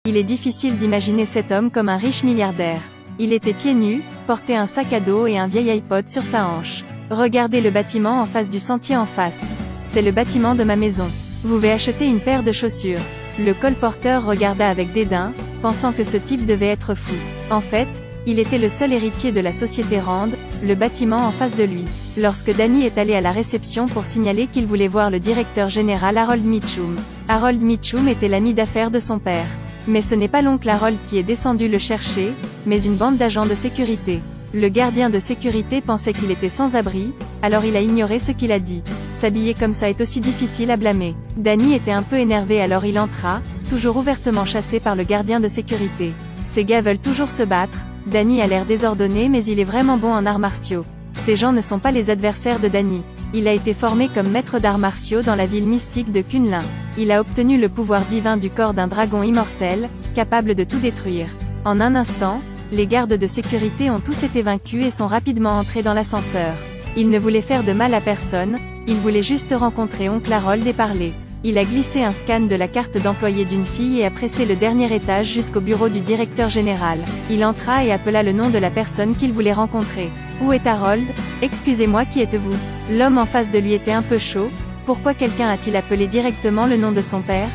Il est difficile d'imaginer cet homme comme un riche milliardaire. Il était pieds nus, portait un sac à dos et un vieil iPod sur sa hanche. Regardez le bâtiment en face du sentier en face. C'est le bâtiment de ma maison. Vous pouvez acheter une paire de chaussures. Le colporteur regarda avec dédain, pensant que ce type devait être fou. En fait, il était le seul héritier de la société Rand, le bâtiment en face de lui. Lorsque Danny est allé à la réception pour signaler qu'il voulait voir le directeur général Harold Mitchum. Harold Mitchum était l'ami d'affaires de son père. Mais ce n'est pas l'oncle Harold qui est descendu le chercher, mais une bande d'agents de sécurité. Le gardien de sécurité pensait qu'il était sans abri, alors il a ignoré ce qu'il a dit. S'habiller comme ça est aussi difficile à blâmer. Danny était un peu énervé alors il entra, toujours ouvertement chassé par le gardien de sécurité. Ces gars veulent toujours se battre. Danny a l'air désordonné mais il est vraiment bon en arts martiaux. Ces gens ne sont pas les adversaires de Danny. Il a été formé comme maître d'arts martiaux dans la ville mystique de Kunlun. Il a obtenu le pouvoir divin du corps d'un dragon immortel, capable de tout détruire. En un instant, les gardes de sécurité ont tous été vaincus et sont rapidement entrés dans l'ascenseur. Il ne voulait faire de mal à personne, il voulait juste rencontrer oncle Harold et parler. Il a glissé un scan de la carte d'employé d'une fille et a pressé le dernier étage jusqu'au bureau du directeur général. Il entra et appela le nom de la personne qu'il voulait rencontrer. Où est Harold? Excusez-moi, qui êtes-vous? L'homme en face de lui était un peu chaud. Pourquoi quelqu'un a-t-il appelé directement le nom de son père?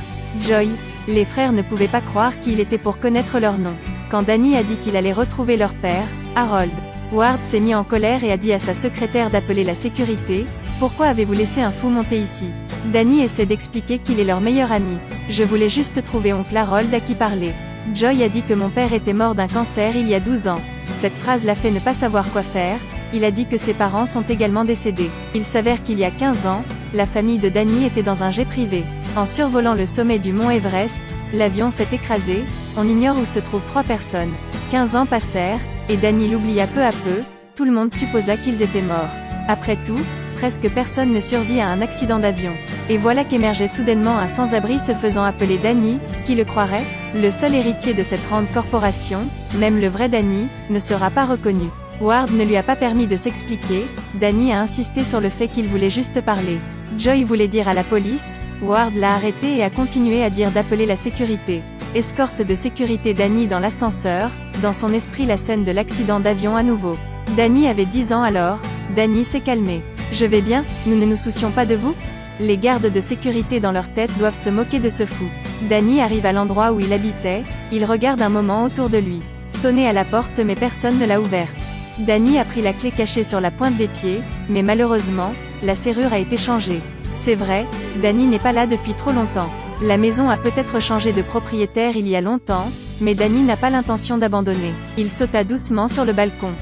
Joy. Les frères ne pouvaient pas croire qui il était pour connaître leur nom. Quand Danny a dit qu'il allait retrouver leur père, Harold, Ward s'est mis en colère et a dit à sa secrétaire d'appeler la sécurité. Pourquoi avez-vous laissé un fou monter ici? Danny essaie d'expliquer qu'il est leur meilleur ami. Je voulais juste trouver oncle Harold à qui parler. Joy a dit que mon père était mort d'un cancer il y a 12 ans. Cette phrase l'a fait ne pas savoir quoi faire. Il a dit que ses parents sont également décédés. Il s'avère qu'il y a 15 ans, la famille de Danny était dans un jet privé. En survolant le sommet du mont Everest, l'avion s'est écrasé. On ignore où se trouvent 3 personnes. 15 ans passèrent, et Danny l'oublia peu à peu. Tout le monde supposa qu'ils étaient morts. Après tout, presque personne ne survit à un accident d'avion. Et voilà qu'émergeait soudainement un sans-abri se faisant appeler Danny. Qui le croirait? Le seul héritier de cette Rand Corporation, même le vrai Danny, ne sera pas reconnu. Ward ne lui a pas permis de s'expliquer. Danny a insisté sur le fait qu'il voulait juste parler. Joy voulait dire à la police. Ward l'a arrêté et a continué à dire d'appeler la sécurité. Escorte de sécurité Danny dans l'ascenseur, dans son esprit la scène de l'accident d'avion à nouveau. Danny avait 10 ans alors. Danny s'est calmé. Je vais bien, nous ne nous soucions pas de vous? Les gardes de sécurité dans leur tête doivent se moquer de ce fou. Danny arrive à l'endroit où il habitait, il regarde un moment autour de lui. Sonné à la porte mais personne ne l'a ouverte. Danny a pris la clé cachée sur la pointe des pieds, mais malheureusement, la serrure a été changée. C'est vrai, Danny n'est pas là depuis trop longtemps. La maison a peut-être changé de propriétaire il y a longtemps, mais Danny n'a pas l'intention d'abandonner. Il sauta doucement sur le balcon.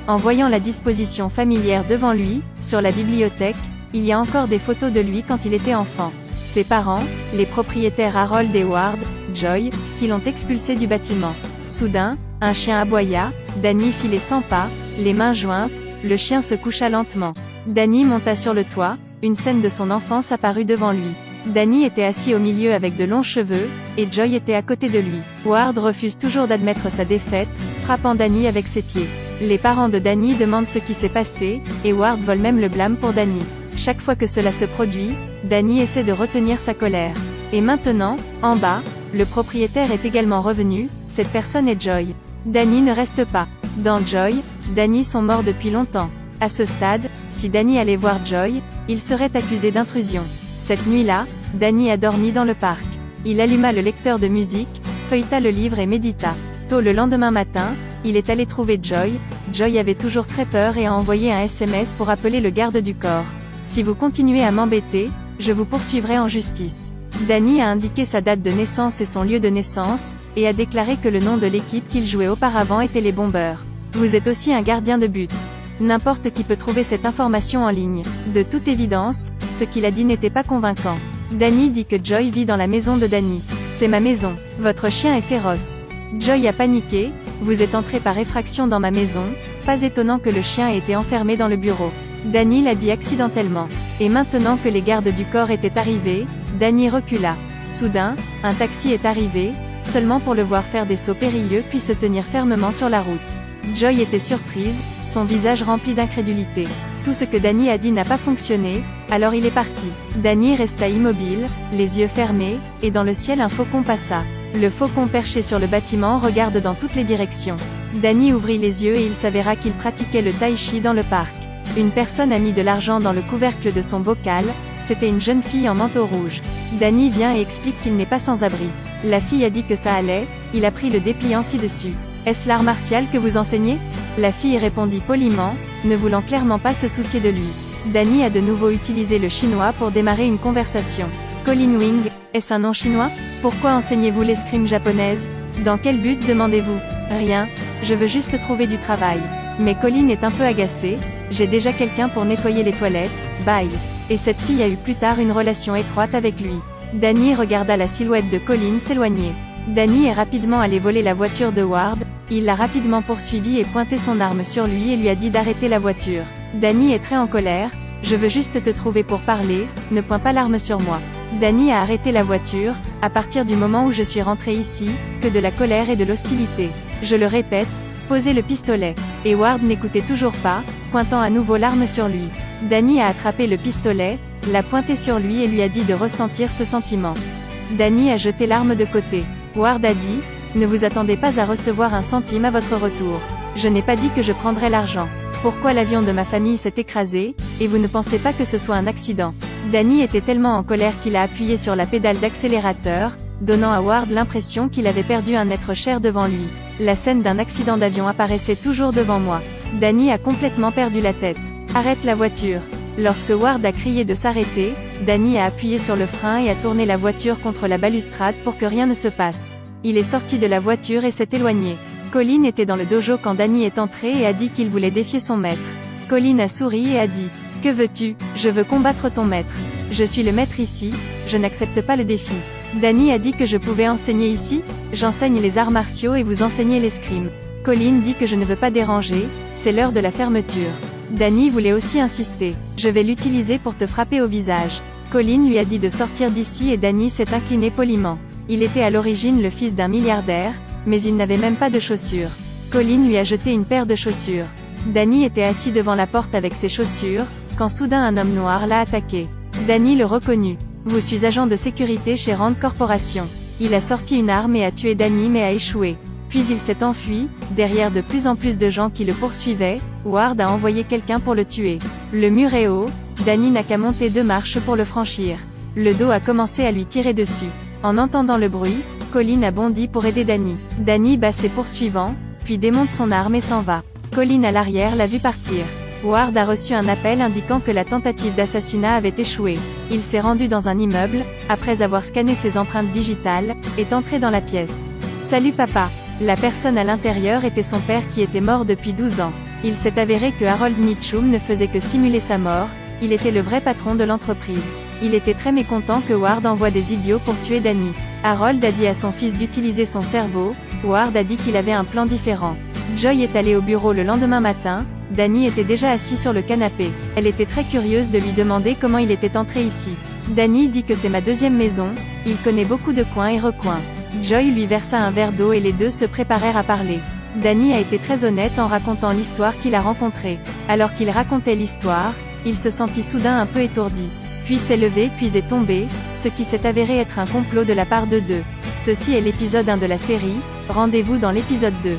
En voyant la disposition familière devant lui, sur la bibliothèque, il y a encore des photos de lui quand il était enfant. Ses parents, les propriétaires Harold et Ward, Joy, qui l'ont expulsé du bâtiment. Soudain, un chien aboya, Danny fit les 100 pas, les mains jointes, le chien se coucha lentement. Danny monta sur le toit, une scène de son enfance apparut devant lui. Danny était assis au milieu avec de longs cheveux, et Joy était à côté de lui. Ward refuse toujours d'admettre sa défaite, frappant Danny avec ses pieds. Les parents de Danny demandent ce qui s'est passé, et Ward vole même le blâme pour Danny. Chaque fois que cela se produit, Danny essaie de retenir sa colère. Et maintenant, en bas, le propriétaire est également revenu, cette personne est Joy. Danny ne reste pas. Dans Joy, Danny sont morts depuis longtemps. À ce stade, si Danny allait voir Joy, il serait accusé d'intrusion. Cette nuit-là, Danny a dormi dans le parc. Il alluma le lecteur de musique, feuilleta le livre et médita. Tôt le lendemain matin, il est allé trouver Joy. Joy avait toujours très peur et a envoyé un SMS pour appeler le garde du corps. Si vous continuez à m'embêter, je vous poursuivrai en justice. Danny a indiqué sa date de naissance et son lieu de naissance, et a déclaré que le nom de l'équipe qu'il jouait auparavant était les Bombers. Vous êtes aussi un gardien de but. N'importe qui peut trouver cette information en ligne. De toute évidence, ce qu'il a dit n'était pas convaincant. Danny dit que Joy vit dans la maison de Danny. C'est ma maison. Votre chien est féroce. Joy a paniqué. Vous êtes entré par effraction dans ma maison. Pas étonnant que le chien ait été enfermé dans le bureau. Danny l'a dit accidentellement. Et maintenant que les gardes du corps étaient arrivés, Danny recula. Soudain, un taxi est arrivé, seulement pour le voir faire des sauts périlleux puis se tenir fermement sur la route. Joy était surprise, son visage rempli d'incrédulité. Tout ce que Danny a dit n'a pas fonctionné, alors il est parti. Danny resta immobile, les yeux fermés, et dans le ciel un faucon passa. Le faucon perché sur le bâtiment regarde dans toutes les directions. Danny ouvrit les yeux et il s'avéra qu'il pratiquait le tai chi dans le parc. Une personne a mis de l'argent dans le couvercle de son bocal, c'était une jeune fille en manteau rouge. Danny vient et explique qu'il n'est pas sans abri. La fille a dit que ça allait, il a pris le dépliant ci-dessus. Est-ce l'art martial que vous enseignez? La fille répondit poliment, ne voulant clairement pas se soucier de lui. Danny a de nouveau utilisé le chinois pour démarrer une conversation. Colin Wing, est-ce un nom chinois? Pourquoi enseignez-vous l'escrime japonaise? Dans quel but demandez-vous? Rien, je veux juste trouver du travail. Mais Colin est un peu agacé, j'ai déjà quelqu'un pour nettoyer les toilettes, bye. Et cette fille a eu plus tard une relation étroite avec lui. Danny regarda la silhouette de Colin s'éloigner. Danny est rapidement allé voler la voiture de Ward, il l'a rapidement poursuivi et pointé son arme sur lui et lui a dit d'arrêter la voiture. Danny est très en colère, je veux juste te trouver pour parler, ne pointe pas l'arme sur moi. Danny a arrêté la voiture, à partir du moment où je suis rentré ici, que de la colère et de l'hostilité. Je le répète, posez le pistolet. Et Ward n'écoutait toujours pas, pointant à nouveau l'arme sur lui. Danny a attrapé le pistolet, l'a pointé sur lui et lui a dit de ressentir ce sentiment. Danny a jeté l'arme de côté. Ward a dit, ne vous attendez pas à recevoir un centime à votre retour. Je n'ai pas dit que je prendrais l'argent. Pourquoi l'avion de ma famille s'est écrasé, et vous ne pensez pas que ce soit un accident? Danny était tellement en colère qu'il a appuyé sur la pédale d'accélérateur, donnant à Ward l'impression qu'il avait perdu un être cher devant lui. La scène d'un accident d'avion apparaissait toujours devant moi. Danny a complètement perdu la tête. Arrête la voiture. Lorsque Ward a crié de s'arrêter, Danny a appuyé sur le frein et a tourné la voiture contre la balustrade pour que rien ne se passe. Il est sorti de la voiture et s'est éloigné. Colin était dans le dojo quand Danny est entré et a dit qu'il voulait défier son maître. Colin a souri et a dit, « Que veux-tu? Je veux combattre ton maître. Je suis le maître ici, je n'accepte pas le défi. » Danny a dit que je pouvais enseigner ici, j'enseigne les arts martiaux et vous enseignez l'escrime. Colin dit que je ne veux pas déranger, c'est l'heure de la fermeture. Danny voulait aussi insister. Je vais l'utiliser pour te frapper au visage. Colin lui a dit de sortir d'ici et Danny s'est incliné poliment. Il était à l'origine le fils d'un milliardaire, mais il n'avait même pas de chaussures. Colin lui a jeté une paire de chaussures. Danny était assis devant la porte avec ses chaussures, quand soudain un homme noir l'a attaqué. Danny le reconnut. Je suis agent de sécurité chez Rand Corporation. Il a sorti une arme et a tué Danny mais a échoué. Puis il s'est enfui, derrière de plus en plus de gens qui le poursuivaient, Ward a envoyé quelqu'un pour le tuer. Le mur est haut, Danny n'a qu'à monter 2 marches pour le franchir. Le dos a commencé à lui tirer dessus. En entendant le bruit, Colin a bondi pour aider Danny. Danny bat ses poursuivants, puis démonte son arme et s'en va. Colin à l'arrière l'a vu partir. Ward a reçu un appel indiquant que la tentative d'assassinat avait échoué. Il s'est rendu dans un immeuble, après avoir scanné ses empreintes digitales, est entré dans la pièce. Salut papa. La personne à l'intérieur était son père qui était mort depuis 12 ans. Il s'est avéré que Harold Mitchum ne faisait que simuler sa mort, il était le vrai patron de l'entreprise. Il était très mécontent que Ward envoie des idiots pour tuer Danny. Harold a dit à son fils d'utiliser son cerveau, Ward a dit qu'il avait un plan différent. Joy est allée au bureau le lendemain matin, Danny était déjà assis sur le canapé. Elle était très curieuse de lui demander comment il était entré ici. Danny dit que c'est ma deuxième maison, il connaît beaucoup de coins et recoins. Joy lui versa un verre d'eau et les deux se préparèrent à parler. Danny a été très honnête en racontant l'histoire qu'il a rencontrée. Alors qu'il racontait l'histoire, il se sentit soudain un peu étourdi. Puis s'est levé puis est tombé, ce qui s'est avéré être un complot de la part de deux. Ceci est l'épisode 1 de la série, rendez-vous dans l'épisode 2.